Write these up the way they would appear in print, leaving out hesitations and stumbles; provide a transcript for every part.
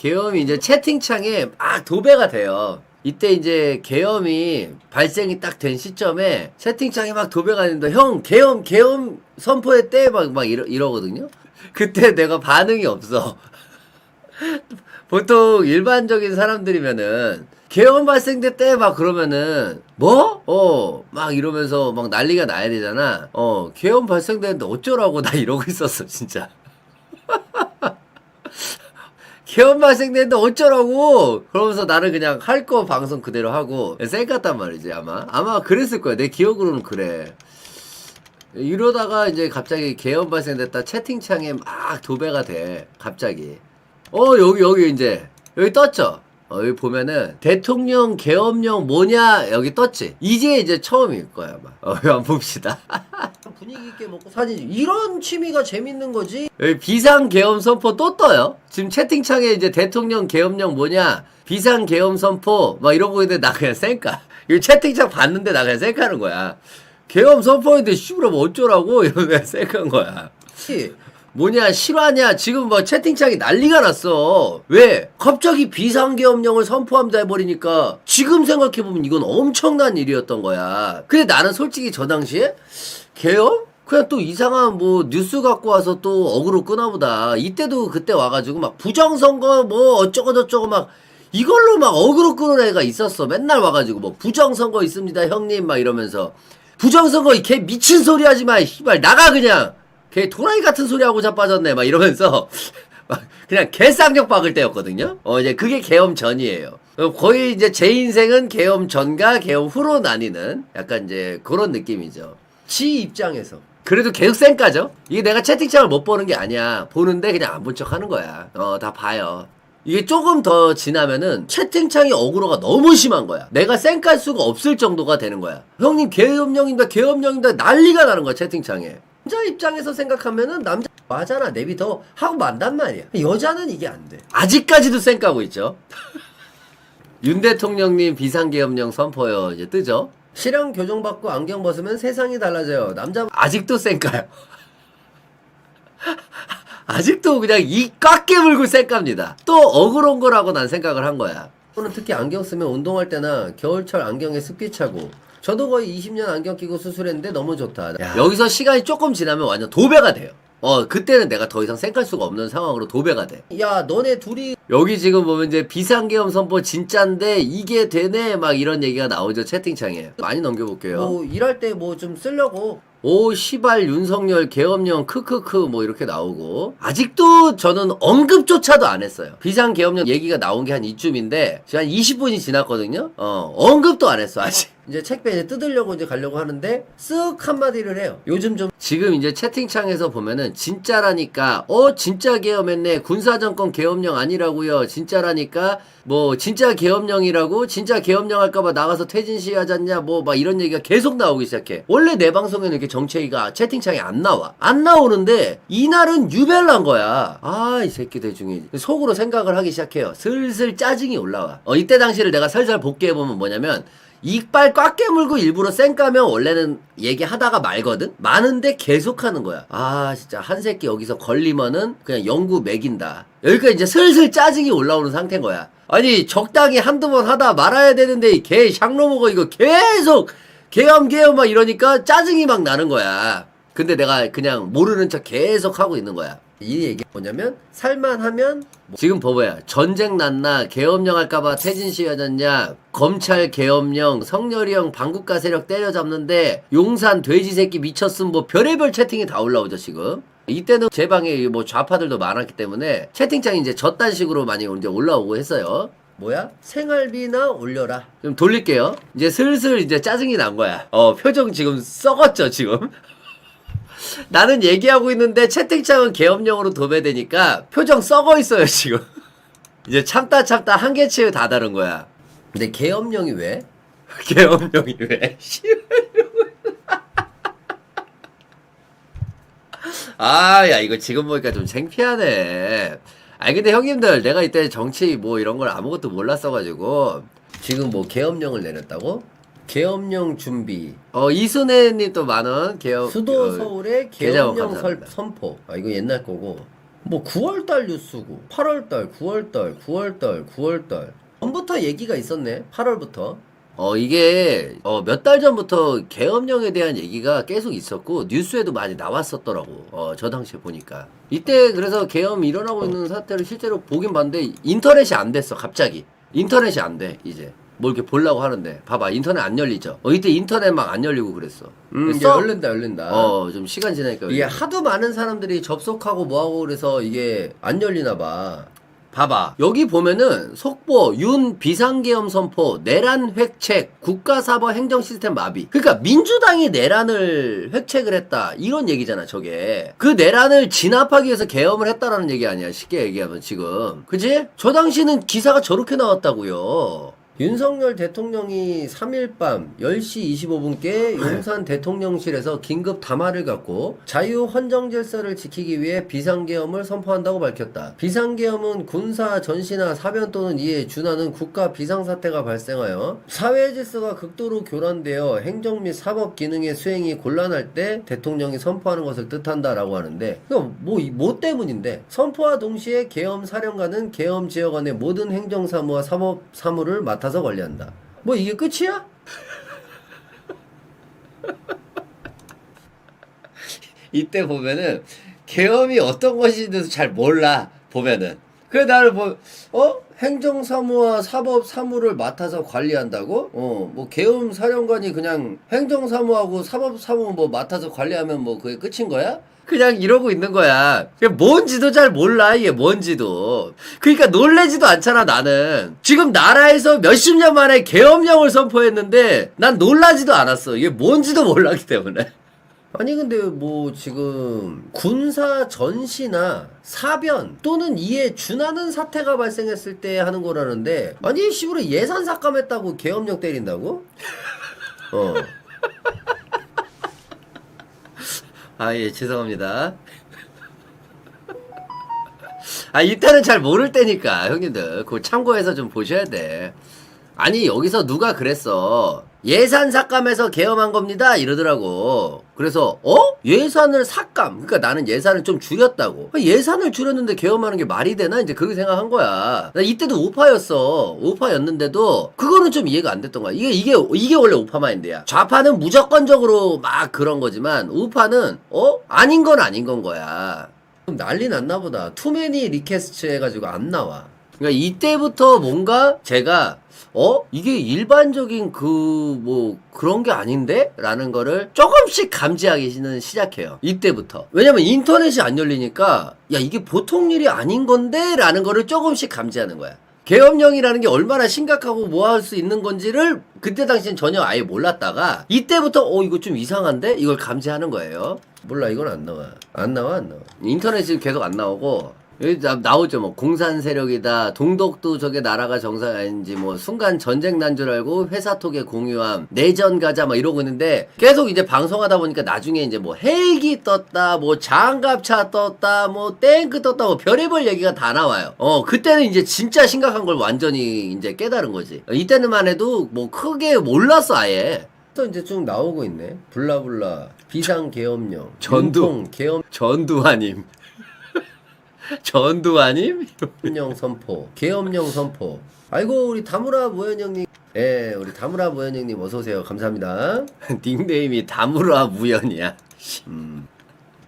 계엄이 이제 채팅창에 막 도배가 돼요. 이때 이제 계엄이 발생이 딱 된 시점에 채팅창에 막 도배가 되는데 형 계엄 선포했대 막 이러거든요. 그때 내가 반응이 없어. 보통 일반적인 사람들이면은 계엄 발생됐대 막 그러면은 뭐? 막 이러면서 막 난리가 나야 되잖아. 계엄 발생됐는데 어쩌라고 나 이러고 있었어 진짜. 계엄 발생됐는데 어쩌라고 그러면서 나는 그냥 할 거 방송 그대로 하고 쌩 같단 말이지. 아마 그랬을 거야. 내 기억으로는 그래. 이러다가 이제 갑자기 계엄 발생됐다 채팅창에 막 도배가 돼 갑자기. 여기 이제 여기 떴죠. 여기 보면은 대통령 계엄령 뭐냐 여기 떴지. 이제 처음일 거야 아마. 한번 봅시다. 분위기 있게 먹고 사진 이런 취미가 재밌는 거지. 여기 비상 계엄 선포 또 떠요. 지금 채팅창에 이제 대통령 계엄령 뭐냐 비상 계엄 선포 막 이러고 있는데 나 그냥 쌩까. 이 채팅창 봤는데 나 그냥 쌩까는 거야. 계엄 선포했는데 씨부라 뭐 어쩌라고 이러고 그냥 쌩깐 거야. 뭐냐 실화냐 지금 뭐 채팅창이 난리가 났어. 왜 갑자기 비상계엄령을 선포합니다 해버리니까 지금 생각해보면 이건 엄청난 일이었던 거야. 근데 나는 솔직히 저 당시에 계엄? 그냥 또 이상한 뭐 뉴스 갖고 와서 또 어그로 끄나보다. 이때도 그때 와가지고 막 부정선거 뭐 어쩌고저쩌고 막 이걸로 막 어그로 끄는 애가 있었어. 맨날 와가지고 뭐 부정선거 있습니다 형님 막 이러면서 부정선거 걔 미친 소리 하지마 씨발 나가 그냥 걔 도라이 같은 소리 하고 자빠졌네 막 이러면서 막 그냥 개쌍욕 박을 때였거든요. 이제 그게 계엄 전이에요. 거의 이제 제 인생은 계엄 전과 계엄 후로 나뉘는 약간 이제 그런 느낌이죠. 지 입장에서 그래도 계속 쌩까죠. 이게 내가 채팅창을 못 보는 게 아니야. 보는데 그냥 안 본 척 하는 거야. 다 봐요. 이게 조금 더 지나면은 채팅창이 어그로가 너무 심한 거야. 내가 쌩깔 수가 없을 정도가 되는 거야. 형님 계엄령입니다 난리가 나는 거야 채팅창에. 남자 입장에서 생각하면은 남자 맞잖아 내비더 하고 만단 말이야. 여자는 이게 안 돼. 아직까지도 쌩까고 있죠. 윤 대통령님 비상계엄령 선포요 이제 뜨죠. 실형 교정받고 안경 벗으면 세상이 달라져요. 남자 아직도 쌩까요. 아직도 그냥 이 꽉 깨물고 쌩깝니다. 또 억울한 거라고 난 생각을 한 거야. 저는 특히 안경 쓰면 운동할 때나 겨울철 안경에 습기 차고 저도 거의 20년 안경 끼고 수술했는데 너무 좋다. 여기서 시간이 조금 지나면 완전 도배가 돼요. 그때는 내가 더 이상 쌩깔 수가 없는 상황으로 도배가 돼. 야, 너네 둘이 여기 지금 보면 이제 비상계엄 선포 진짠데 이게 되네 막 이런 얘기가 나오죠 채팅창에. 많이 넘겨볼게요. 일할 때 뭐 좀 쓰려고. 오 시발 윤석열 계엄령 크크크 뭐 이렇게 나오고 아직도 저는 언급조차도 안 했어요. 비상계엄령 얘기가 나온 게 한 이쯤인데 지금 한 20분이 지났거든요. 언급도 안 했어 아직. 이제 책배 이제 뜯으려고 이제 가려고 하는데 쓱 한마디를 해요. 요즘 좀 지금 이제 채팅창에서 보면은 진짜라니까 진짜 계엄했네 군사정권 계엄령 아니라고요 진짜라니까 뭐 진짜 계엄령이라고 진짜 계엄령 할까봐 나가서 퇴진 시위하잖냐 뭐 막 이런 얘기가 계속 나오기 시작해. 원래 내 방송에는 이렇게 정치 얘기가 채팅창에 안 나오는데 이날은 유별난 거야. 이 새끼들 중에 속으로 생각을 하기 시작해요. 슬슬 짜증이 올라와. 이때 당시를 내가 살살 복귀해보면 뭐냐면 이빨 꽉 깨물고 일부러 쌩까면 원래는 얘기하다가 말거든? 많은데 계속 하는 거야. 진짜 한 새끼 여기서 걸리면은 그냥 영구 매긴다. 여기까지 이제 슬슬 짜증이 올라오는 상태인 거야. 아니 적당히 한두 번 하다 말아야 되는데 이 개 샹로먹어 이거 계속 계엄 막 이러니까 짜증이 막 나는 거야. 근데 내가 그냥 모르는 척 계속 하고 있는 거야. 이 얘기 뭐냐면 살만하면 지금 봐봐요. 전쟁 났나 계엄령 할까봐 퇴진 시위하잖냐 검찰 계엄령 성렬이 형 반국가 세력 때려잡는데 용산 돼지 새끼 미쳤음 뭐 별의별 채팅이 다 올라오죠 지금. 이때는 제 방에 뭐 좌파들도 많았기 때문에 채팅창이 이제 저딴 식으로 많이 이제 올라오고 했어요. 뭐야? 생활비나 올려라. 좀 돌릴게요. 이제 슬슬 이제 짜증이 난 거야. 표정 지금 썩었죠 지금. 나는 얘기하고 있는데 채팅창은 계엄령으로 도배되니까 표정 썩어 있어요 지금. 이제 참다 한계치에 다 다른 거야. 근데 계엄령이 왜? 계엄령이 왜? 야 이거 지금 보니까 좀 창피하네. 근데 형님들 내가 이때 정치 뭐 이런 걸 아무것도 몰랐어가지고 지금 뭐 계엄령을 내렸다고? 계엄령 준비. 이순애님 또 만원 계엄. 수도 서울의 계엄령 선포. 이거 옛날 거고. 뭐 9월달 뉴스고 8월달, 9월달, 9월달, 9월달 전부터 얘기가 있었네. 8월부터. 이게 몇 달 전부터 계엄령에 대한 얘기가 계속 있었고 뉴스에도 많이 나왔었더라고. 저 당시에 보니까. 이때 그래서 계엄 일어나고 있는 사태를 실제로 보긴 봤는데 인터넷이 안 됐어. 갑자기. 인터넷이 안 돼. 이제. 뭐 이렇게 보려고 하는데 봐봐 인터넷 안 열리죠. 이때 인터넷 막 안 열리고 그랬어. 이제 열린다. 좀 시간 지나니까 이게 하도 많은 사람들이 접속하고 뭐하고 그래서 이게 안 열리나 봐. 봐봐 여기 보면은 속보 윤 비상계엄 선포 내란 획책 국가사법 행정시스템 마비. 그러니까 민주당이 내란을 획책을 했다 이런 얘기잖아. 저게 그 내란을 진압하기 위해서 계엄을 했다라는 얘기 아니야. 쉽게 얘기하면 지금 그지? 저 당시는 기사가 저렇게 나왔다고요. 윤석열 대통령이 3일 밤 10시 25분께 용산 대통령실에서 긴급 담화를 갖고 자유 헌정 질서를 지키기 위해 비상계엄을 선포한다고 밝혔다. 비상계엄은 군사 전시나 사변 또는 이에 준하는 국가 비상사태가 발생하여 사회 질서가 극도로 교란되어 행정 및 사법 기능의 수행이 곤란할 때 대통령이 선포하는 것을 뜻한다라고 하는데 뭐 때문인데 선포와 동시에 계엄 사령관은 계엄 지역 안의 모든 행정사무와 사법 사무를 맡아서 관리한다. 뭐 이게 끝이야? 이때 보면은 계엄이 어떤 것인지도 잘 몰라. 보면은 그래 나를 행정사무와 사법사무를 맡아서 관리한다고? 뭐 계엄 사령관이 그냥 행정사무하고 사법사무 뭐 맡아서 관리하면 뭐 그게 끝인 거야? 그냥 이러고 있는 거야. 뭔지도 잘 몰라. 이게 뭔지도. 그러니까 놀래지도 않잖아. 나는 지금 나라에서 몇십 년 만에 계엄령을 선포했는데 난 놀라지도 않았어. 이게 뭔지도 몰랐기 때문에. 아니 근데 뭐 지금 군사 전시나 사변 또는 이에 준하는 사태가 발생했을 때 하는 거라는데 아니 씨부러 예산 삭감했다고 계엄령 때린다고? 예, 죄송합니다. 이때는 잘 모를 때니까, 형님들. 그거 참고해서 좀 보셔야 돼. 아니, 여기서 누가 그랬어. 예산 삭감해서 계엄한 겁니다. 이러더라고. 그래서, 예산을 삭감. 그러니까 나는 예산을 좀 줄였다고. 예산을 줄였는데 계엄하는 게 말이 되나? 이제 그렇게 생각한 거야. 나 이때도 우파였어. 우파였는데도, 그거는 좀 이해가 안 됐던 거야. 이게 원래 우파 마인드야. 좌파는 무조건적으로 막 그런 거지만, 우파는, 아닌 건 아닌 건 거야. 난리 났나 보다. 투매니 리퀘스트 해가지고 안 나와. 그러니까 이때부터 뭔가 제가 이게 일반적인 그런 게 아닌데? 라는 거를 조금씩 감지하기는 시작해요. 이때부터. 왜냐면 인터넷이 안 열리니까 야 이게 보통 일이 아닌 건데? 라는 거를 조금씩 감지하는 거야. 계엄령이라는 게 얼마나 심각하고 뭐 할 수 있는 건지를 그때 당시엔 전혀 아예 몰랐다가 이때부터 이거 좀 이상한데? 이걸 감지하는 거예요. 몰라 이건 안 나와. 안 나와. 인터넷이 계속 안 나오고 여기 나오죠. 뭐 공산 세력이다. 동독도 저게 나라가 정상 아닌지 뭐 순간 전쟁 난 줄 알고 회사톡에 공유함. 내전 가자 막 이러고 있는데 계속 이제 방송하다 보니까 나중에 이제 뭐 헬기 떴다. 뭐 장갑차 떴다. 뭐 탱크 떴다. 뭐 별의별 얘기가 다 나와요. 그때는 이제 진짜 심각한 걸 완전히 이제 깨달은 거지. 이때는만 해도 뭐 크게 몰랐어 아예. 또 이제 쭉 나오고 있네. 블라블라 비상계엄령 전두환님 전두환님? 계엄령 선포. 계엄령 선포. 아이고 우리 다무라 무현영님. 우리 다무라 무현영님 어서오세요. 감사합니다. 닉네임이 다무라 무현이야.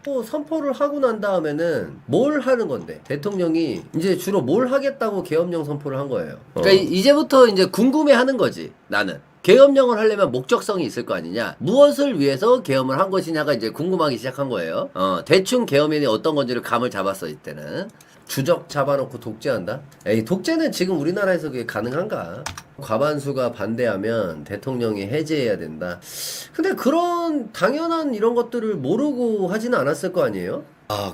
또 선포를 하고 난 다음에는 뭘 하는 건데 대통령이 이제 주로 뭘 하겠다고 계엄령 선포를 한 거예요. 그러니까 이제부터 이제 궁금해하는 거지. 나는 계엄령을 하려면 목적성이 있을 거 아니냐. 무엇을 위해서 계엄을 한 것이냐가 이제 궁금하기 시작한 거예요. 대충 계엄이 어떤 건지를 감을 잡았어. 이때는 주적 잡아놓고 독재한다? 독재는 지금 우리나라에서 그게 가능한가? 과반수가 반대하면 대통령이 해제해야 된다. 근데 그런 당연한 이런 것들을 모르고 하지는 않았을 거 아니에요?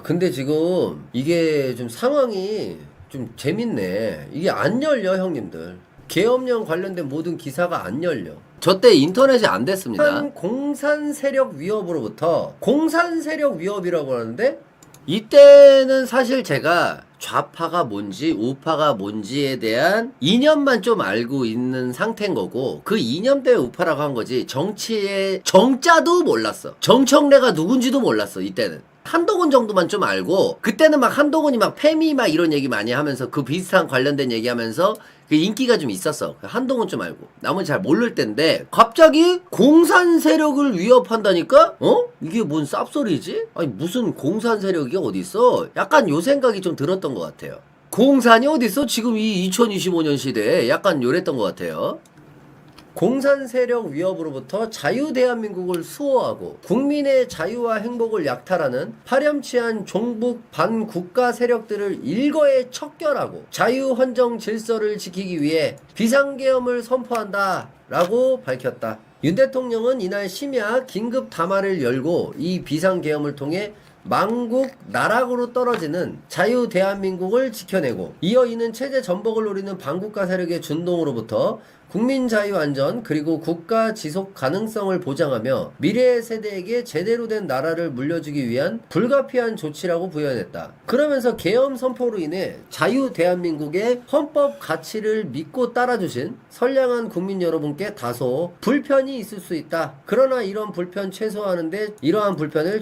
근데 지금 이게 좀 상황이 좀 재밌네. 이게 안 열려 형님들. 계엄령 관련된 모든 기사가 안 열려. 저 때 인터넷이 안 됐습니다. 공산 세력 위협으로부터 공산 세력 위협이라고 하는데 이때는 사실 제가 좌파가 뭔지 우파가 뭔지에 대한 이념만 좀 알고 있는 상태인 거고 그 이념 때문에 우파라고 한 거지 정치의 정자도 몰랐어. 정청래가 누군지도 몰랐어. 이때는. 한동훈 정도만 좀 알고, 그때는 막 한동훈이 막 페미 막 이런 얘기 많이 하면서 그 비슷한 관련된 얘기 하면서 그 인기가 좀 있었어. 한동훈 좀 알고. 나머지 잘 모를 텐데, 갑자기 공산 세력을 위협한다니까? 이게 뭔 쌉소리지? 아니, 무슨 공산 세력이 어딨어? 약간 요 생각이 좀 들었던 것 같아요. 공산이 어딨어? 지금 이 2025년 시대에 약간 요랬던 것 같아요. 공산 세력 위협으로부터 자유대한민국을 수호하고 국민의 자유와 행복을 약탈하는 파렴치한 종북 반국가 세력들을 일거에 척결하고 자유헌정 질서를 지키기 위해 비상계엄을 선포한다 라고 밝혔다. 윤 대통령은 이날 심야 긴급 담화를 열고 이 비상계엄을 통해 망국 나락으로 떨어지는 자유 대한민국을 지켜내고, 이어 이는 체제 전복을 노리는 반국가 세력의 준동으로부터 국민 자유 안전 그리고 국가 지속 가능성을 보장하며 미래의 세대에게 제대로 된 나라를 물려주기 위한 불가피한 조치라고 부연했다. 그러면서 계엄 선포로 인해 자유 대한민국의 헌법 가치를 믿고 따라주신 선량한 국민 여러분께 다소 불편이 있을 수 있다. 그러나 이러한 불편을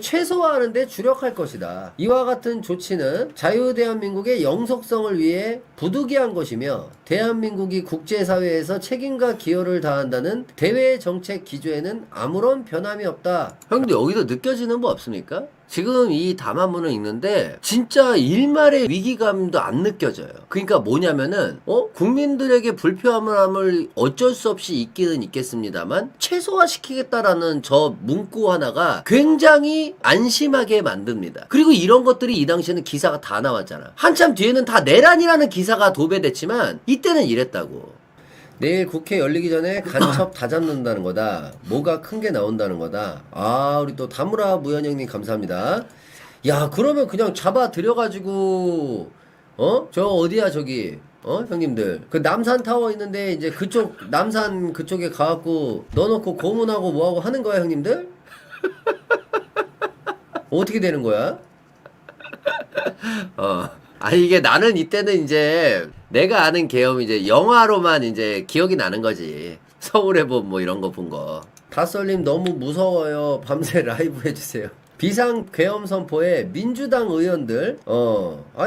최소화하는데 주력할 것이다. 이와 같은 조치는 자유 대한민국의 영속성을 위해 부득이한 것이며 대한민국이 국제사회에서 책임과 기여를 다한다는 대외 정책 기조에는 아무런 변함이 없다. 형, 근데 여기도 느껴지는 거 없습니까? 지금 이 담화문을 읽는데 진짜 일말의 위기감도 안 느껴져요. 그러니까 뭐냐면은 국민들에게 불편함을 어쩔 수 없이 있기는 있겠습니다만 최소화시키겠다라는 저 문구 하나가 굉장히 안심하게 만듭니다. 그리고 이런 것들이 이 당시에는 기사가 다 나왔잖아. 한참 뒤에는 다 내란이라는 기사가 도배됐지만 이때는 이랬다고. 내일 국회 열리기 전에 간첩 다 잡는다는 거다. 뭐가 큰 게 나온다는 거다. 아, 우리 또 다무라 무현영님 감사합니다. 야, 그러면 그냥 잡아 들여가지고 저 어디야 저기 형님들 그 남산 타워 있는데 이제 그쪽 남산 그쪽에 가갖고 넣어놓고 고문하고 뭐하고 하는 거야 형님들? 어떻게 되는 거야? 이게 나는 이때는 이제 내가 아는 계엄이 이제 영화로만 이제 기억이 나는 거지. 서울의 봄 뭐 이런 거 본 거. 다솔님 너무 무서워요. 밤새 라이브 해주세요. 비상 계엄 선포에 민주당 의원들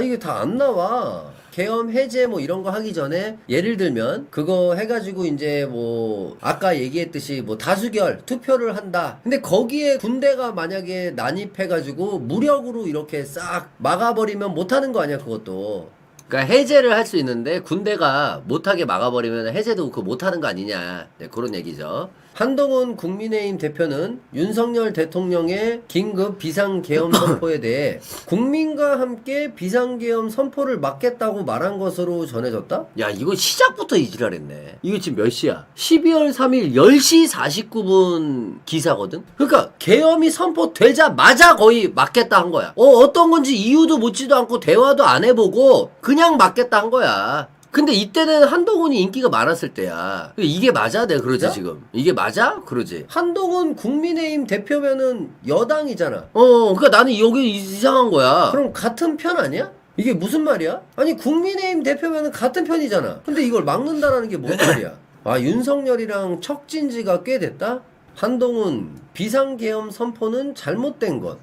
이게 다 안 나와. 계엄 해제 뭐 이런 거 하기 전에 예를 들면 그거 해가지고 이제 뭐 아까 얘기했듯이 뭐 다수결 투표를 한다. 근데 거기에 군대가 만약에 난입해가지고 무력으로 이렇게 싹 막아버리면 못하는 거 아니야 그것도. 그러니까 해제를 할 수 있는데 군대가 못하게 막아버리면 해제도 그거 못하는 거 아니냐. 네, 그런 얘기죠. 한동훈 국민의힘 대표는 윤석열 대통령의 긴급 비상계엄 선포에 대해 국민과 함께 비상계엄 선포를 막겠다고 말한 것으로 전해졌다? 야, 이거 시작부터 이지랄했네. 이거 지금 몇 시야? 12월 3일 10시 49분 기사거든? 그러니까 계엄이 선포되자마자 거의 막겠다 한 거야. 어떤 건지 이유도 묻지도 않고 대화도 안 해보고 그냥 막겠다 한 거야. 근데 이때는 한동훈이 인기가 많았을 때야. 이게 맞아? 내가 그러지 진짜? 지금. 이게 맞아? 그러지. 한동훈 국민의힘 대표면은 여당이잖아. 그러니까 나는 여기 이상한 거야. 그럼 같은 편 아니야? 이게 무슨 말이야? 아니 국민의힘 대표면은 같은 편이잖아. 근데 이걸 막는다라는 게 뭔 말이야? 윤석열이랑 척진 지가 꽤 됐다? 한동훈 비상계엄 선포는 잘못된 것.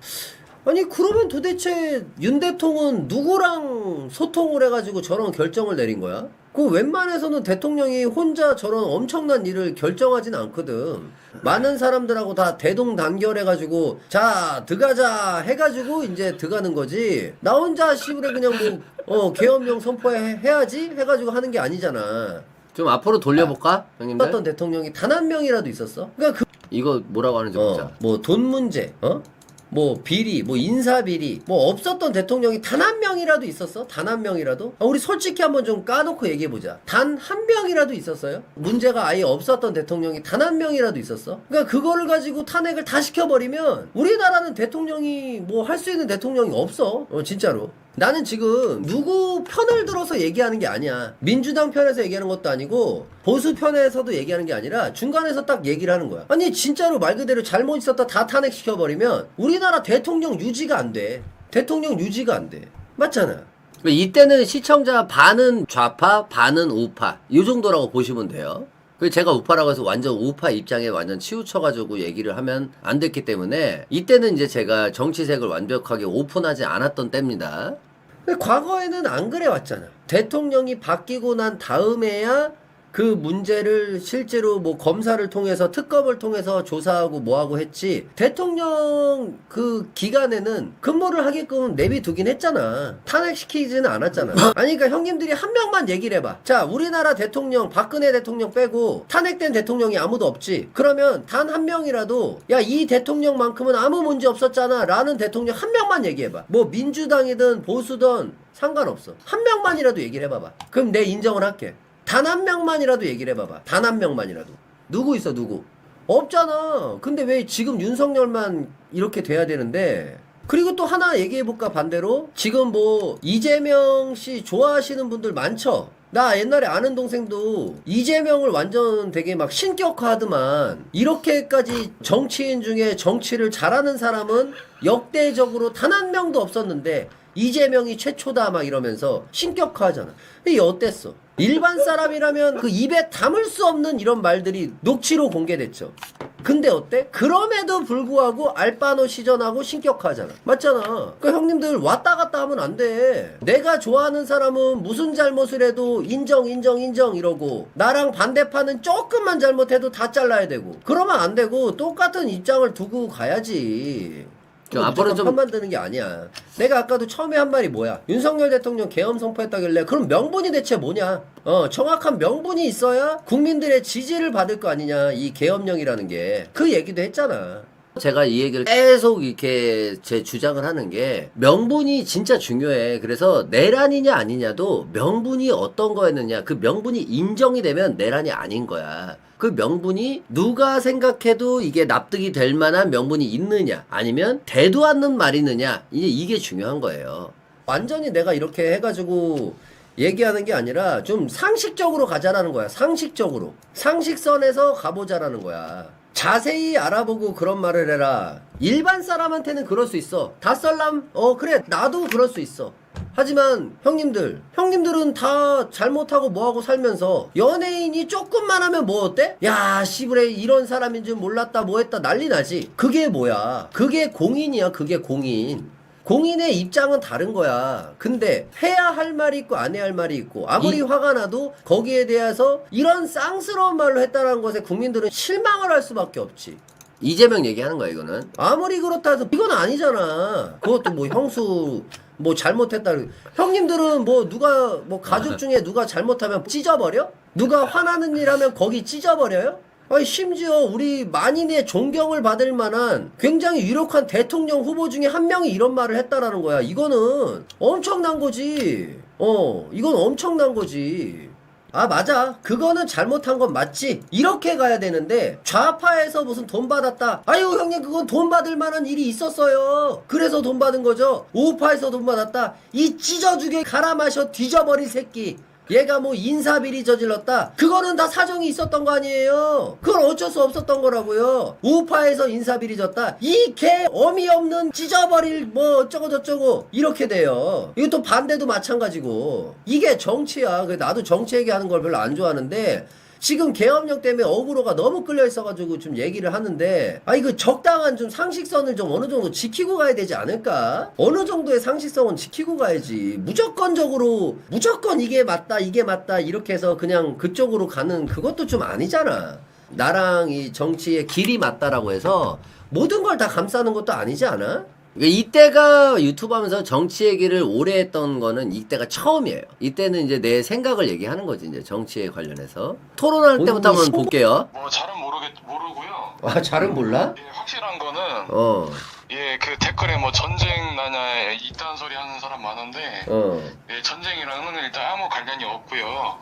아니 그러면 도대체 윤 대통령은 누구랑 소통을 해가지고 저런 결정을 내린 거야? 그 웬만해서는 대통령이 혼자 저런 엄청난 일을 결정하진 않거든. 많은 사람들하고 다 대동단결해가지고 자 들어가자 해가지고 이제 들어가는 거지. 나 혼자 시부레 그냥 뭐 계엄령 선포해야지 해가지고 하는 게 아니잖아. 좀 앞으로 돌려볼까 형님들? 어떤 대통령이 단 한 명이라도 있었어? 그러니까 이거 뭐라고 하는지 보자. 뭐 돈 문제 뭐 비리, 뭐 인사 비리, 뭐 없었던 대통령이 단 한 명이라도 있었어? 단 한 명이라도? 우리 솔직히 한번 좀 까놓고 얘기해보자. 단 한 명이라도 있었어요? 문제가 아예 없었던 대통령이 단 한 명이라도 있었어? 그러니까 그거를 가지고 탄핵을 다 시켜버리면 우리나라는 대통령이 뭐 할 수 있는 대통령이 없어. 진짜로. 나는 지금 누구 편을 들어서 얘기하는 게 아니야. 민주당 편에서 얘기하는 것도 아니고 보수 편에서도 얘기하는 게 아니라 중간에서 딱 얘기를 하는 거야. 아니 진짜로 말 그대로 잘못 있었다 다 탄핵시켜버리면 우리나라 대통령 유지가 안 돼. 대통령 유지가 안 돼. 맞잖아. 이때는 시청자 반은 좌파 반은 우파 이 정도라고 보시면 돼요. 그리고 제가 우파라고 해서 완전 우파 입장에 완전 치우쳐가지고 얘기를 하면 안 됐기 때문에 이때는 이제 제가 정치색을 완벽하게 오픈하지 않았던 때입니다. 근데 과거에는 안 그래 왔잖아. 대통령이 바뀌고 난 다음에야 그 문제를 실제로 뭐 검사를 통해서 특검을 통해서 조사하고 뭐하고 했지, 대통령 그 기간에는 근무를 하게끔 내비두긴 했잖아. 탄핵시키지는 않았잖아. 아니 그러니까 형님들이 한 명만 얘기를 해봐. 자, 우리나라 대통령 박근혜 대통령 빼고 탄핵된 대통령이 아무도 없지. 그러면 단 한 명이라도 야, 이 대통령만큼은 아무 문제 없었잖아 라는 대통령 한 명만 얘기해봐. 뭐 민주당이든 보수든 상관없어. 한 명만이라도 얘기를 해봐봐. 그럼 내 인정을 할게. 단 한 명만이라도 얘기를 해봐봐. 단 한 명만이라도. 누구 있어, 누구? 없잖아. 근데 왜 지금 윤석열만 이렇게 돼야 되는데. 그리고 또 하나 얘기해볼까, 반대로? 지금 뭐 이재명 씨 좋아하시는 분들 많죠? 나 옛날에 아는 동생도 이재명을 완전 되게 막 신격화하더만, 이렇게까지 정치인 중에 정치를 잘하는 사람은 역대적으로 단 한 명도 없었는데 이재명이 최초다 막 이러면서 신격화하잖아. 이게 어땠어? 일반 사람이라면 그 입에 담을 수 없는 이런 말들이 녹취로 공개됐죠. 근데 어때? 그럼에도 불구하고 알바노 시전하고 신격화하잖아. 맞잖아. 그러니까 형님들 왔다 갔다 하면 안 돼. 내가 좋아하는 사람은 무슨 잘못을 해도 인정 이러고, 나랑 반대파는 조금만 잘못해도 다 잘라야 되고, 그러면 안 되고 똑같은 입장을 두고 가야지. 앞으로 좀 편만 드는 게 아니야. 내가 아까도 처음에 한 말이 뭐야? 윤석열 대통령 계엄 선포했다길래 그럼 명분이 대체 뭐냐? 정확한 명분이 있어야 국민들의 지지를 받을 거 아니냐, 이 계엄령이라는 게. 그 얘기도 했잖아. 제가 이 얘기를 계속 이렇게 제 주장을 하는 게, 명분이 진짜 중요해. 그래서 내란이냐 아니냐도 명분이 어떤 거였느냐, 그 명분이 인정이 되면 내란이 아닌 거야. 그 명분이 누가 생각해도 이게 납득이 될 만한 명분이 있느냐, 아니면 되도 않는 말이느냐, 이게 중요한 거예요. 완전히 내가 이렇게 해가지고 얘기하는 게 아니라 좀 상식적으로 가자라는 거야. 상식적으로. 상식선에서 가보자라는 거야. 자세히 알아보고 그런 말을 해라. 일반 사람한테는 그럴 수 있어. 다썰람? 그래, 나도 그럴 수 있어. 하지만 형님들은 다 잘못하고 뭐하고 살면서 연예인이 조금만 하면 뭐 어때? 야, 씨부레 이런 사람인 줄 몰랐다, 뭐 했다, 난리 나지. 그게 뭐야? 그게 공인이야. 그게 공인. 공인의 입장은 다른 거야. 근데 해야 할 말이 있고 안 해야 할 말이 있고, 아무리 화가 나도 거기에 대해서 이런 쌍스러운 말로 했다는 것에 국민들은 실망을 할 수밖에 없지. 이재명 얘기하는 거야, 이거는. 아무리 그렇다 해서 이건 아니잖아. 그것도 뭐 형수 뭐 잘못했다. 형님들은 뭐 누가 뭐 가족 중에 누가 잘못하면 찢어버려? 누가 화나는 일 하면 거기 찢어버려요? 아니, 심지어 우리 만인의 존경을 받을 만한 굉장히 유력한 대통령 후보 중에 한 명이 이런 말을 했다라는 거야. 이거는 엄청난 거지. 이건 엄청난 거지. 아, 맞아. 그거는 잘못한 건 맞지. 이렇게 가야 되는데, 좌파에서 무슨 돈 받았다. 아유, 형님, 그건 돈 받을 만한 일이 있었어요. 그래서 돈 받은 거죠. 우파에서 돈 받았다. 이 찢어주게 갈아 마셔 뒤져버릴 새끼. 얘가 뭐 인사비리 저질렀다. 그거는 다 사정이 있었던 거 아니에요. 그건 어쩔 수 없었던 거라고요. 우파에서 인사비리 졌다. 이 개 어미 없는 찢어버릴 뭐 어쩌고 저쩌고 이렇게 돼요. 이것도 반대도 마찬가지고. 이게 정치야. 나도 정치 얘기하는 걸 별로 안 좋아하는데, 지금 계엄령 때문에 어그로가 너무 끌려 있어가지고 좀 얘기를 하는데, 이거 적당한 좀 상식선을 좀 어느 정도 지키고 가야 되지 않을까? 어느 정도의 상식성은 지키고 가야지. 무조건적으로 무조건 이게 맞다 이렇게 해서 그냥 그쪽으로 가는 그것도 좀 아니잖아. 나랑 이 정치의 길이 맞다라고 해서 모든 걸 다 감싸는 것도 아니지 않아? 이때가 유튜브 하면서 정치 얘기를 오래 했던 거는 이때가 처음이에요. 이때는 이제 내 생각을 얘기하는 거지, 이제 정치에 관련해서. 토론할 때부터 한번 볼게요. 뭐 잘은 모르고요. 아, 잘은 몰라? 예, 확실한 거는 예, 그 댓글에 뭐 전쟁 나냐 이딴 소리 하는 사람 많은데 예, 전쟁이랑은 일단 아무 관련이 없고요.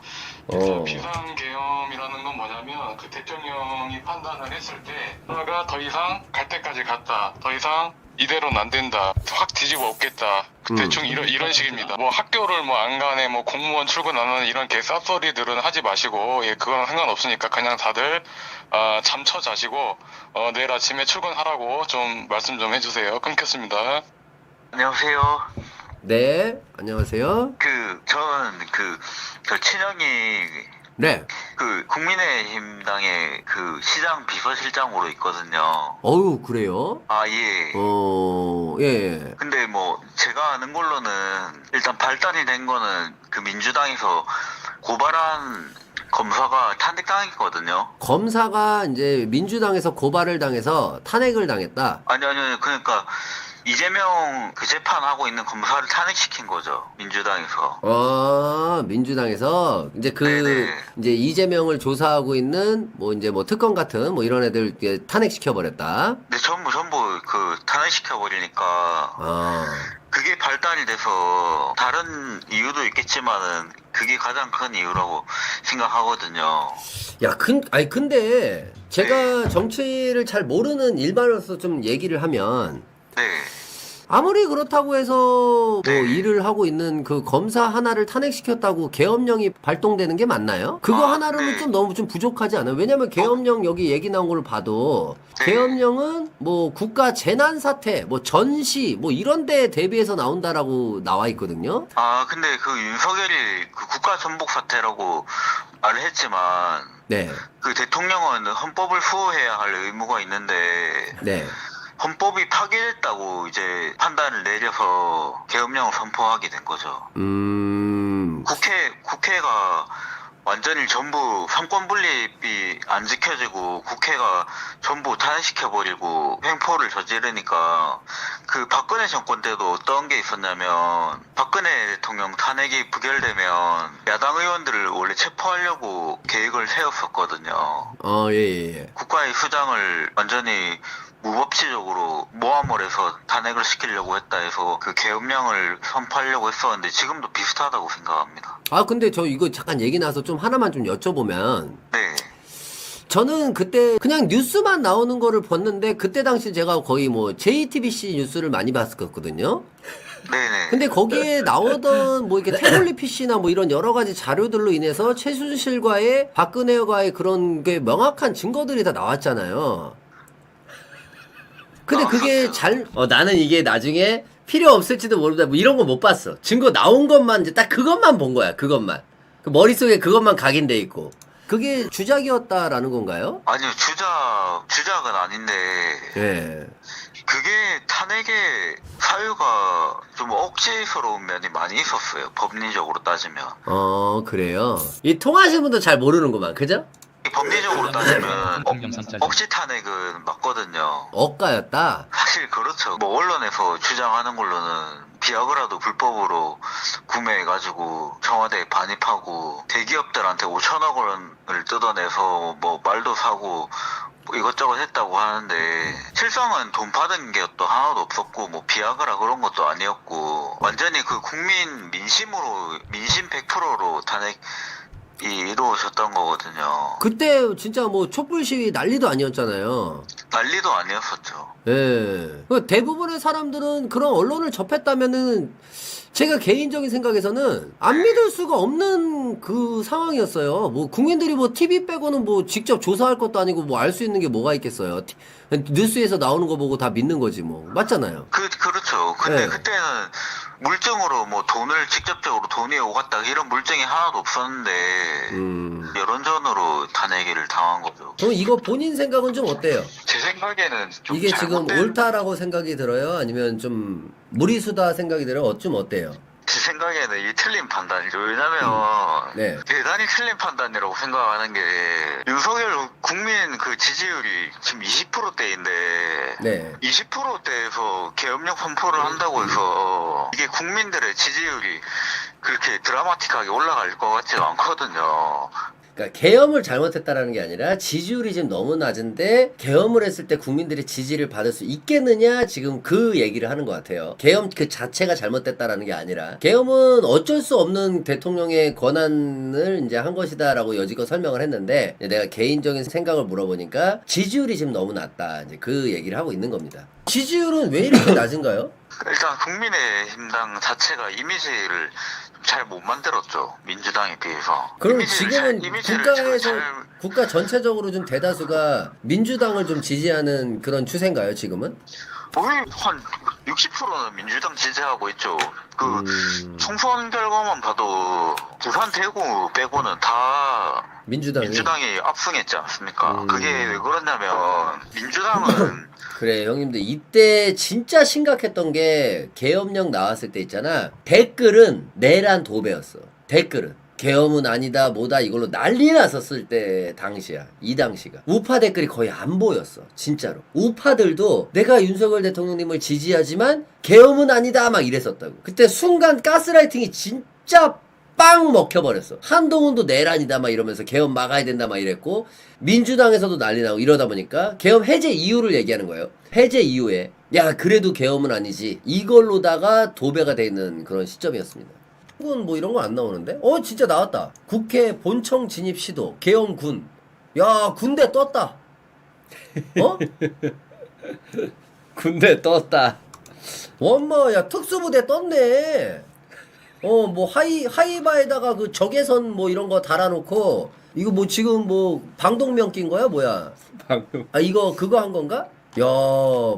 그래서 비상계엄이라는 건 뭐냐면, 그 대통령이 판단을 했을 때 하나가 더 이상 갈 때까지 갔다, 더 이상 이대로는 안 된다, 확 뒤집어 엎겠다, 대충 이런 식입니다. 뭐 학교를 뭐 안 가네, 뭐 공무원 출근 안 하는 이런 개쌉소리들은 하지 마시고, 예, 그건 상관없으니까 그냥 다들 잠쳐 자시고 내일 아침에 출근하라고 좀 말씀 좀 해주세요. 끊겼습니다. 안녕하세요. 네, 안녕하세요. 저는 저 친형이 네. 그 국민의힘당의 그 시장 비서실장으로 있거든요. 어유 그래요? 아, 예. 예. 근데 뭐 제가 아는 걸로는 일단 발단이 된 거는 그 민주당에서 고발한 검사가 탄핵당했거든요. 검사가 이제 민주당에서 고발을 당해서 탄핵을 당했다. 아니요. 그러니까 이재명 그 재판하고 있는 검사를 탄핵시킨 거죠. 민주당에서. 민주당에서 이제 네네. 이제 이재명을 조사하고 있는 뭐 이제 뭐 특검 같은 뭐 이런 애들 이렇게 탄핵시켜 버렸다. 근데 전부 그 탄핵시켜 버리니까 그게 발단이 돼서 다른 이유도 있겠지만은 그게 가장 큰 이유라고 생각하거든요. 야, 근데 제가 정치를 잘 모르는 일반으로서 좀 얘기를 하면 네. 아무리 그렇다고 해서 뭐 네. 일을 하고 있는 그 검사 하나를 탄핵시켰다고 계엄령이 발동되는 게 맞나요? 그거 하나로는 네. 좀 너무 좀 부족하지 않아요? 왜냐면 계엄령 여기 얘기 나온 걸 봐도 네. 계엄령은 뭐 국가 재난 사태, 뭐 전시, 뭐 이런 데 대비해서 나온다라고 나와 있거든요. 근데 그 윤석열이 그 국가 전복 사태라고 말을 했지만 네. 그 대통령은 헌법을 수호해야 할 의무가 있는데 네. 헌법이 파괴됐다고 이제 판단을 내려서 계엄령을 선포하게 된 거죠. 국회가 완전히 전부 삼권 분립이 안 지켜지고 국회가 전부 탄핵시켜버리고 횡포를 저지르니까 그 박근혜 정권 때도 어떤 게 있었냐면 박근혜 대통령 탄핵이 부결되면 야당 의원들을 원래 체포하려고 계획을 세웠었거든요. 예. 국가의 수장을 완전히 무법치적으로 모함을 해서 탄핵을 시키려고 했다 해서 그 계엄령을 선포하려고 했었는데 지금도 비슷하다고 생각합니다. 근데 저 이거 잠깐 얘기 나서 좀 하나만 좀 여쭤보면 네. 저는 그때 그냥 뉴스만 나오는 거를 봤는데 그때 당시 제가 거의 뭐 JTBC 뉴스를 많이 봤었거든요. 네네. 근데 거기에 나오던 뭐 이렇게 태블릿 PC나 뭐 이런 여러 가지 자료들로 인해서 최순실과의 박근혜와의 그런 게 명확한 증거들이 다 나왔잖아요. 근데 그게 나는 이게 나중에 필요 없을지도 모른다. 뭐 이런 거 못 봤어. 증거 나온 것만 이제 딱 그것만 본 거야. 그것만. 그 머릿속에 그것만 각인돼 있고. 그게 주작이었다라는 건가요? 아니요, 주작은 아닌데. 예. 그게 탄핵의 사유가 좀 억지스러운 면이 많이 있었어요. 법리적으로 따지면. 그래요. 이 통하시는 분도 잘 모르는구만. 그죠? 법리적으로 따지면 억지 탄핵은 맞거든요. 억가였다? 사실 그렇죠. 뭐 언론에서 주장하는 걸로는 비아그라도 불법으로 구매해가지고 청와대에 반입하고 대기업들한테 5천억 원을 뜯어내서 뭐 말도 사고 뭐 이것저것 했다고 하는데 실상은 돈 받은 게 또 하나도 없었고 뭐 비아그라 그런 것도 아니었고 완전히 그 국민 민심 100%로 탄핵 이루어졌던 거거든요. 그때 진짜 뭐 촛불 시위 난리도 아니었잖아요. 난리도 아니었었죠. 예. 그 대부분의 사람들은 그런 언론을 접했다면은 제가 개인적인 생각에서는 안 믿을 수가 없는 그 상황이었어요. 뭐 국민들이 뭐 TV 빼고는 뭐 직접 조사할 것도 아니고 뭐 알 수 있는 게 뭐가 있겠어요. 뉴스에서 나오는 거 보고 다 믿는 거지 뭐. 맞잖아요. 그렇죠. 근데 네. 그때는 물증으로 뭐 돈을 직접적으로 돈이 오갔다 이런 물증이 하나도 없었는데 여론전으로 탄핵을 당한 거죠. 그럼 이거 본인 생각은 좀 어때요? 제 생각에는 좀 이게 지금 잘못된- 옳다라고 생각이 들어요? 아니면 좀 무리수다 생각이 들어요? 좀 어때요? 제 생각에는 이게 틀린 판단이죠. 왜냐면 네. 대단히 틀린 판단이라고 생각하는 게 윤석열 국민 그 지지율이 지금 20%대인데 네. 20%대에서 계엄령 선포를 한다고 해서 이게 국민들의 지지율이 그렇게 드라마틱하게 올라갈 것 같지는 않거든요. 그러니까 계엄을 잘못했다라는 게 아니라 지지율이 지금 너무 낮은데 계엄을 했을 때 국민들이 지지를 받을 수 있겠느냐 지금 그 얘기를 하는 것 같아요. 계엄 그 자체가 잘못됐다라는 게 아니라 계엄은 어쩔 수 없는 대통령의 권한을 이제 한 것이다라고 여지껏 설명을 했는데 내가 개인적인 생각을 물어보니까 지지율이 지금 너무 낮다 이제 그 얘기를 하고 있는 겁니다. 지지율은 왜 이렇게 낮은가요? 일단 국민의힘당 자체가 이미지를 잘 못 만들었죠. 민주당에 비해서. 그럼 이미지를 지금은 이미지를 국가 전체적으로 좀 대다수가 민주당을 좀 지지하는 그런 추세인가요, 지금은? 거의 한 60%는 민주당 지지하고 있죠. 그 총선 결과만 봐도 부산 대구 빼고는 다 민주당이 압승했지 않습니까? 그게 왜 그러냐면 민주당은 그래 형님들 이때 진짜 심각했던 게 계엄령 나왔을 때 있잖아. 댓글은 내란 도배였어. 댓글은 계엄은 아니다 뭐다 이걸로 난리 났었을 때 당시야. 이 당시가 우파 댓글이 거의 안 보였어. 진짜로 우파들도 내가 윤석열 대통령님을 지지하지만 계엄은 아니다 막 이랬었다고. 그때 순간 가스라이팅이 진짜 빵 먹혀버렸어. 한동훈도 내란이다 막 이러면서 계엄 막아야 된다 막 이랬고 민주당에서도 난리 나고 이러다 보니까 계엄 해제 이유를 얘기하는 거예요. 해제 이후에 야 그래도 계엄은 아니지 이걸로다가 도배가 돼 있는 그런 시점이었습니다. 군 뭐 이런 거 안 나오는데? 진짜 나왔다. 국회 본청 진입 시도 계엄군. 야 군대 떴다. 군대 떴다. 엄마 특수부대 떴네. 뭐 하이바에다가 그 적외선 뭐 이런 거 달아놓고 이거 뭐 지금 뭐 방독면 낀 거야 뭐야? 이거 그거 한 건가? 야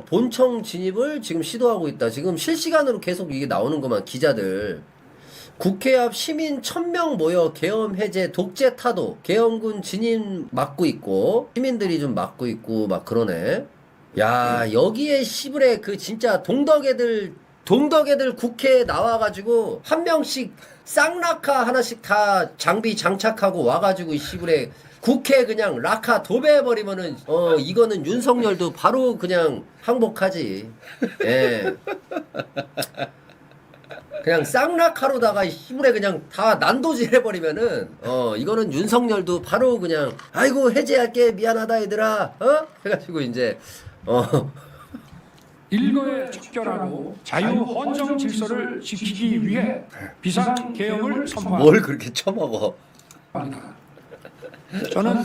본청 진입을 지금 시도하고 있다. 지금 실시간으로 계속 이게 나오는 것만 기자들. 국회 앞 시민 1000명 모여 계엄 해제 독재 타도 계엄군 진입 막고 있고 시민들이 좀 막고 있고 막 그러네. 야 여기에 시부레 그 진짜 동덕애들 국회에 나와가지고 한 명씩 쌍라카 하나씩 다 장비 장착하고 와가지고 이 시부레 국회 그냥 라카 도배해버리면은 이거는 윤석열도 바로 그냥 항복하지. 예. 그냥 쌍라카로다가 시부레 그냥 다 난도질 해버리면은 이거는 윤석열도 바로 그냥 아이고 해제할게 미안하다 얘들아 해가지고 이제 일거에 척결하고 자유 헌정 질서를 지키기 위해 비상 계엄을 선포합니다. 뭘 그렇게 처먹어? 저는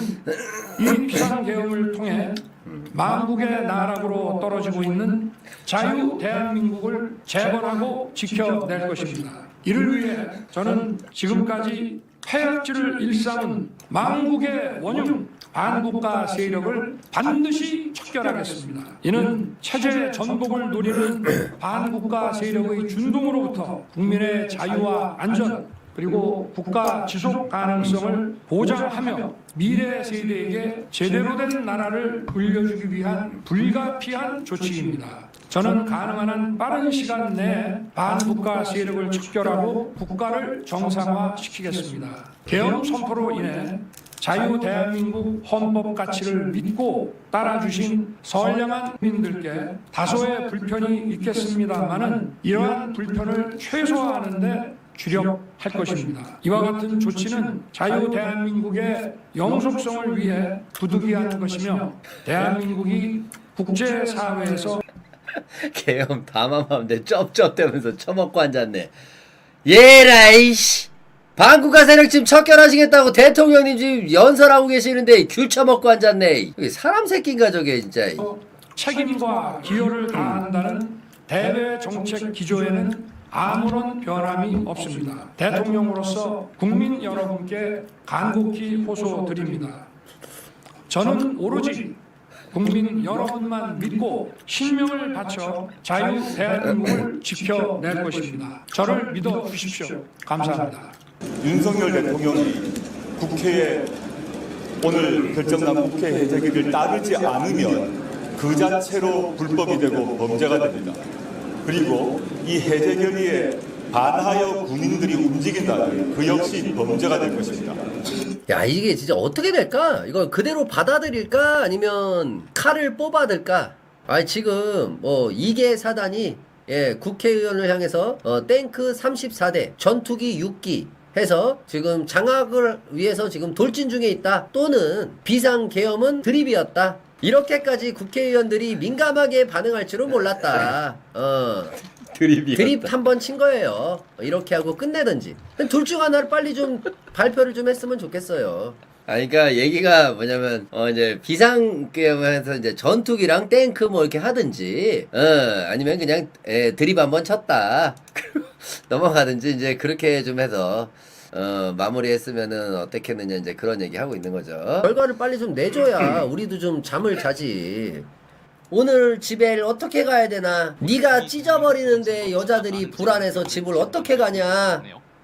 이 비상 계엄을 통해 만국의 나락으로 떨어지고 있는 자유 대한민국을 재건하고 지켜낼 것입니다. 이를 위해 저는 지금까지 폐악질을 일삼은 만국의 원흉 반국가 세력을 반드시 척결하겠습니다. 이는 체제 전복을 노리는 반국가 세력의 준동으로부터 국민의 자유와 안전 그리고 국가 지속 가능성을 보장하며 미래 세대에게 제대로 된 나라를 물려주기 위한 불가피한 조치입니다. 저는 가능한 한 빠른 시간 내에 반국가 세력을 척결하고 국가를 정상화시키겠습니다. 계엄 선포로 인해 자유 대한민국 헌법 가치를 믿고 따라주신 선량한 국민들께 다소의 불편이 있겠습니다마는 이러한 불편을 최소화하는 데 주력할 것입니다. 이와 같은 조치는 자유 대한민국의 영속성을 위해 부득이한 것이며 대한민국이 국제사회에서 계엄 담아하는데 쩝쩝대면서 처먹고 앉았네. 예라이씨 반국가 세력 지금 척결하시겠다고 대통령님 지금 연설하고 계시는데 귤 처먹고 앉았네. 이게 사람 새끼인가 저게 진짜. 책임과 기여를 다한다는 대외 정책 기조에는 아무런 변함이 없습니다. 대통령으로서 국민 여러분께 간곡히 호소드립니다. 저는 오로지 국민 여러분만 믿고 신명을 바쳐 자유 대한민국을 지켜낼 것입니다. 저를 믿어 주십시오. 감사합니다. 윤석열 대통령이 국회에 오늘 결정난 국회 해제기를 따르지 않으면 그 자체로 불법이 되고 범죄가 됩니다. 그리고 이 해제 결의에 반하여 군인들이 움직인다면 그 역시 범죄가 될 것입니다. 야 이게 진짜 어떻게 될까? 이걸 그대로 받아들일까? 아니면 칼을 뽑아들까? 지금 뭐 이계 사단이 국회의원을 향해서 탱크 34대 전투기 6기 해서 지금 장악을 위해서 지금 돌진 중에 있다. 또는 비상계엄은 드립이었다. 이렇게까지 국회의원들이 민감하게 반응할 줄은 몰랐다. 드립 한 번 친 거예요. 이렇게 하고 끝내든지. 둘 중 하나를 빨리 좀 발표를 좀 했으면 좋겠어요. 그러니까 얘기가 뭐냐면 이제 비상계엄에서 이제 전투기랑 탱크 뭐 이렇게 하든지 아니면 그냥 드립 한번 쳤다. 넘어가든지 이제 그렇게 좀 해서 마무리했으면은 어떻겠느냐 이제 그런 얘기 하고 있는 거죠. 결과를 빨리 좀 내줘야 우리도 좀 잠을 자지. 오늘 집에 어떻게 가야 되나? 네가 찢어버리는데 여자들이 불안해서 집을 어떻게 가냐?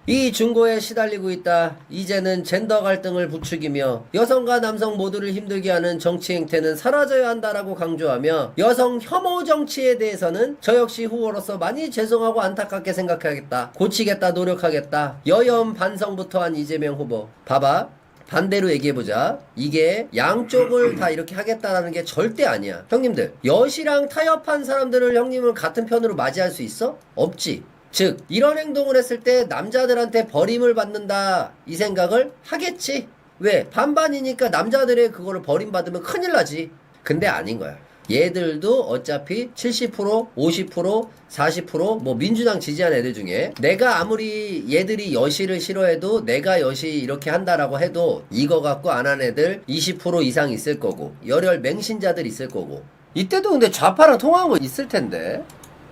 이 중고에 시달리고 있다. 이제는 젠더 갈등을 부추기며 여성과 남성 모두를 힘들게 하는 정치 행태는 사라져야 한다라고 강조하며 여성 혐오 정치에 대해서는 저 역시 후보로서 많이 죄송하고 안타깝게 생각하겠다. 고치겠다, 노력하겠다. 여염 반성부터 한 이재명 후보. 봐봐. 반대로 얘기해보자. 이게 양쪽을 다 이렇게 하겠다라는 게 절대 아니야. 형님들, 여시랑 타협한 사람들을 형님을 같은 편으로 맞이할 수 있어? 없지. 즉 이런 행동을 했을 때 남자들한테 버림을 받는다 이 생각을 하겠지. 왜? 반반이니까 남자들의 그거를 버림받으면 큰일 나지. 근데 아닌 거야. 얘들도 어차피 70%, 50%, 40% 뭐 민주당 지지한 애들 중에 내가 아무리 얘들이 여시를 싫어해도 내가 여시 이렇게 한다라고 해도 이거 갖고 안 한 애들 20% 이상 있을 거고 열혈 맹신자들 있을 거고. 이때도 근데 좌파랑 통화한 거 있을 텐데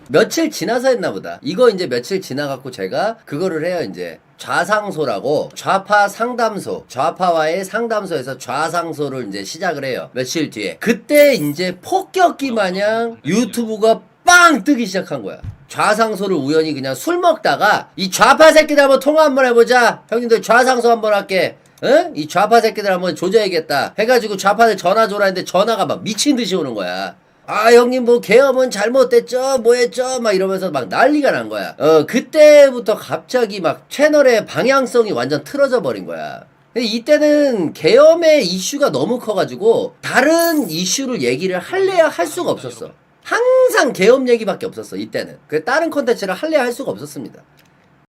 며칠 지나서 했나 보다. 이거 이제 며칠 지나갖고 제가 그거를 해요. 이제 좌상소라고 좌파 상담소, 좌파와의 상담소에서 좌상소를 이제 시작을 해요. 며칠 뒤에. 그때 이제 폭격기 마냥 유튜브가 빵 뜨기 시작한 거야. 좌상소를 우연히 그냥 술 먹다가 이 좌파 새끼들 한번 통화 한번 해보자. 형님들 좌상소 한번 할게. 응? 이 좌파 새끼들 한번 조져야겠다 해가지고 좌파들 전화 줘라 했는데 전화가 막 미친 듯이 오는 거야. 아 형님 뭐 계엄은 잘못됐죠 뭐 했죠 막 이러면서 막 난리가 난 거야. 그때부터 갑자기 막 채널의 방향성이 완전 틀어져 버린 거야. 근데 이때는 계엄의 이슈가 너무 커가지고 다른 이슈를 얘기를 할래야 할 수가 없었어. 항상 계엄 얘기밖에 없었어 이때는. 그 다른 컨텐츠를 할래야 할 수가 없었습니다.